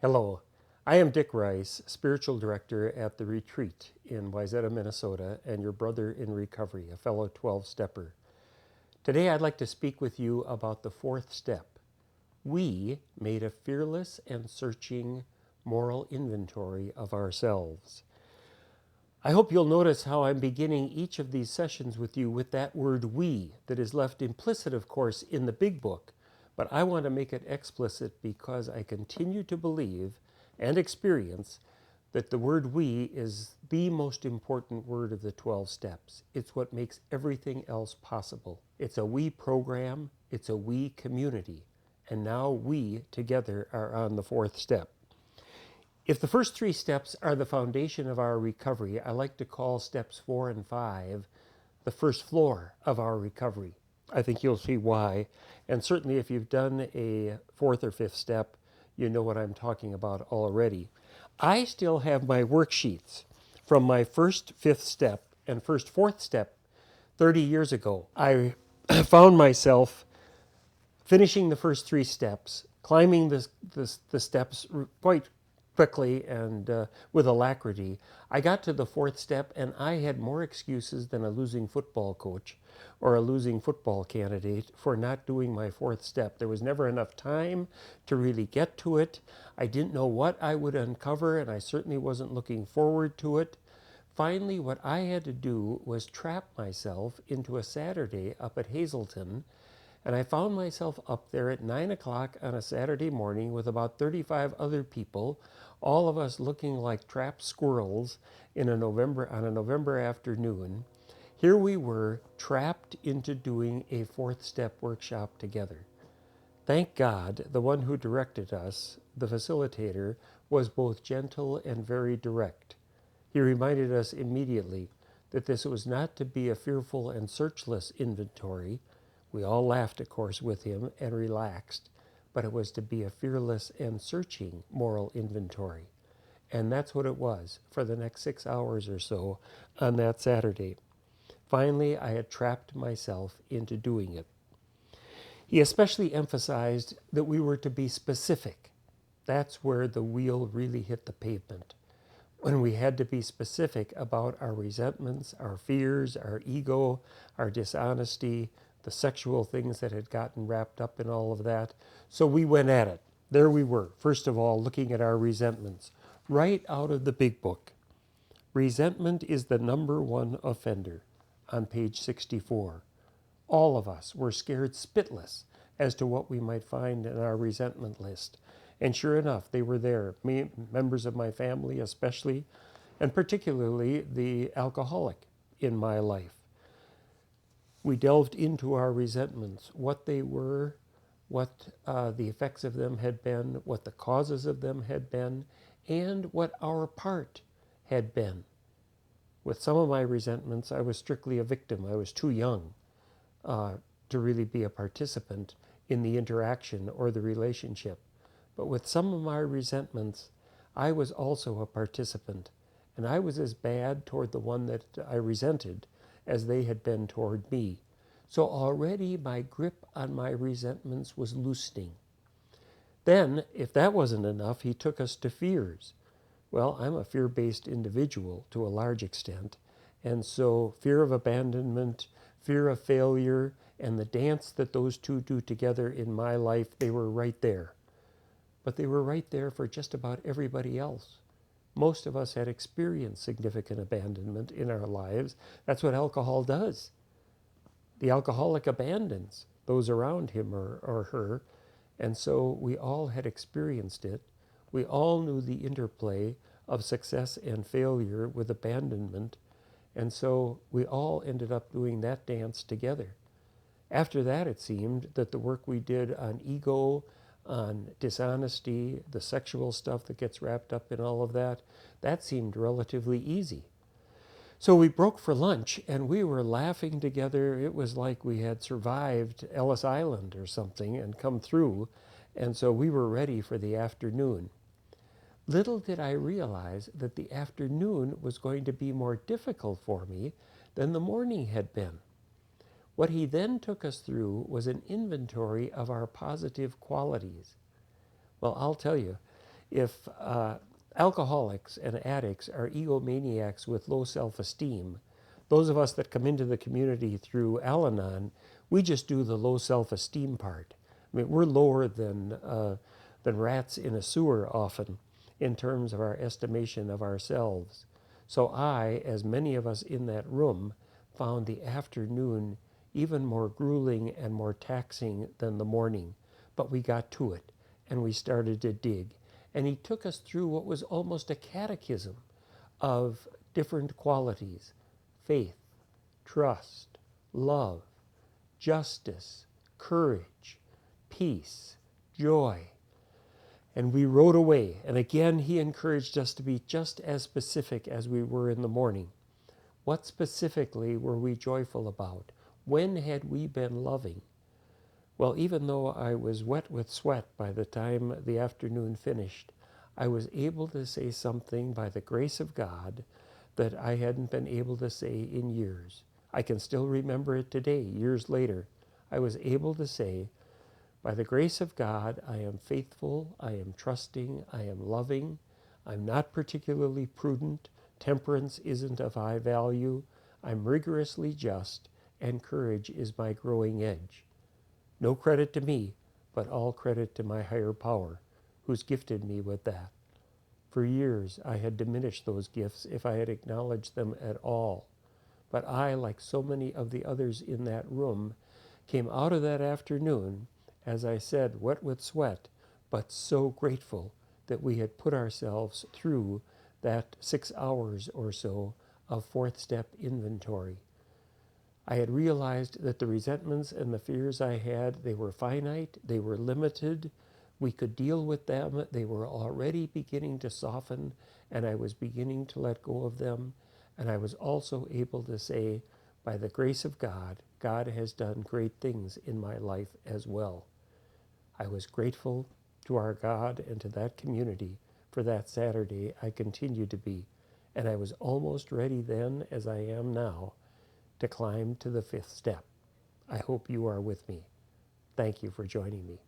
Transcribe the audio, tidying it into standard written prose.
Hello, I am Dick Rice, Spiritual Director at The Retreat in Wayzata, Minnesota, and your brother in recovery, a fellow 12-stepper. Today I'd like to speak with you about the fourth step. We made a fearless and searching moral inventory of ourselves. I hope you'll notice how I'm beginning each of these sessions with you with that word we that is left implicit, of course, in the big book, but I want to make it explicit because I continue to believe and experience that the word we is the most important word of the 12 steps. It's what makes everything else possible. It's a we program, it's a we community, and now we together are on the fourth step. If the first three steps are the foundation of our recovery, I like to call steps 4 and 5 the first floor of our recovery. I think you'll see why. And certainly if you've done a fourth or fifth step, you know what I'm talking about already. I still have my worksheets from my first fifth step and first fourth step 30 years ago. I found myself finishing the first three steps, climbing the steps quite quickly and with alacrity. I got to the fourth step and I had more excuses than a losing football coach or a losing football candidate for not doing my fourth step. There was never enough time to really get to it. I didn't know what I would uncover, and I certainly wasn't looking forward to it. Finally, what I had to do was trap myself into a Saturday up at Hazelton, and I found myself up there at 9 o'clock on a Saturday morning with about 35 other people, all of us looking like trapped squirrels on a November afternoon. Here we were, trapped into doing a fourth step workshop together. Thank God, the one who directed us, the facilitator, was both gentle and very direct. He reminded us immediately that this was not to be a fearful and searchless inventory. We all laughed, of course, with him and relaxed, but it was to be a fearless and searching moral inventory. And that's what it was for the next 6 hours or so on that Saturday. Finally, I had trapped myself into doing it. He especially emphasized that we were to be specific. That's where the wheel really hit the pavement. When we had to be specific about our resentments, our fears, our ego, our dishonesty, the sexual things that had gotten wrapped up in all of that. So we went at it. There we were, first of all, looking at our resentments, right out of the big book. Resentment is the number one offender on page 64. All of us were scared spitless as to what we might find in our resentment list. And sure enough, they were there, members of my family especially, and particularly the alcoholic in my life. We delved into our resentments, what they were, what the effects of them had been, what the causes of them had been, and what our part had been. With some of my resentments, I was strictly a victim. I was too young to really be a participant in the interaction or the relationship. But with some of my resentments, I was also a participant, and I was as bad toward the one that I resented as they had been toward me. So already my grip on my resentments was loosening. Then, if that wasn't enough, he took us to fears. Well, I'm a fear-based individual to a large extent, and so fear of abandonment, fear of failure, and the dance that those two do together in my life, they were right there. But they were right there for just about everybody else. Most of us had experienced significant abandonment in our lives. That's what alcohol does. The alcoholic abandons those around him or her, and so we all had experienced it. We all knew the interplay of success and failure with abandonment, and so we all ended up doing that dance together. After that, it seemed that the work we did on ego, on dishonesty, the sexual stuff that gets wrapped up in all of that, that seemed relatively easy. So we broke for lunch and we were laughing together. It was like we had survived Ellis Island or something and come through, and so we were ready for the afternoon. Little did I realize that the afternoon was going to be more difficult for me than the morning had been. What he then took us through was an inventory of our positive qualities. Well, I'll tell you, If alcoholics and addicts are egomaniacs with low self-esteem, those of us that come into the community through Al-Anon, we just do the low self-esteem part. I mean, we're lower than rats in a sewer often in terms of our estimation of ourselves. So I, as many of us in that room, found the afternoon even more grueling and more taxing than the morning. But we got to it, and we started to dig. And he took us through what was almost a catechism of different qualities: faith, trust, love, justice, courage, peace, joy. And we rode away. And again, he encouraged us to be just as specific as we were in the morning. What specifically were we joyful about? When had we been loving? Well, even though I was wet with sweat by the time the afternoon finished, I was able to say something by the grace of God that I hadn't been able to say in years. I can still remember it today, years later. I was able to say, by the grace of God, I am faithful, I am trusting, I am loving, I'm not particularly prudent, temperance isn't of high value, I'm rigorously just, and courage is my growing edge. No credit to me, but all credit to my higher power, who's gifted me with that. For years, I had diminished those gifts if I had acknowledged them at all. But I, like so many of the others in that room, came out of that afternoon, as I said, wet with sweat, but so grateful that we had put ourselves through that 6 hours or so of fourth step inventory. I had realized that the resentments and the fears I had, they were finite, they were limited, we could deal with them, they were already beginning to soften, and I was beginning to let go of them. And I was also able to say, by the grace of God, God has done great things in my life as well. I was grateful to our God and to that community for that Saturday. I continue to be. And I was almost ready then, as I am now, to climb to the fifth step. I hope you are with me. Thank you for joining me.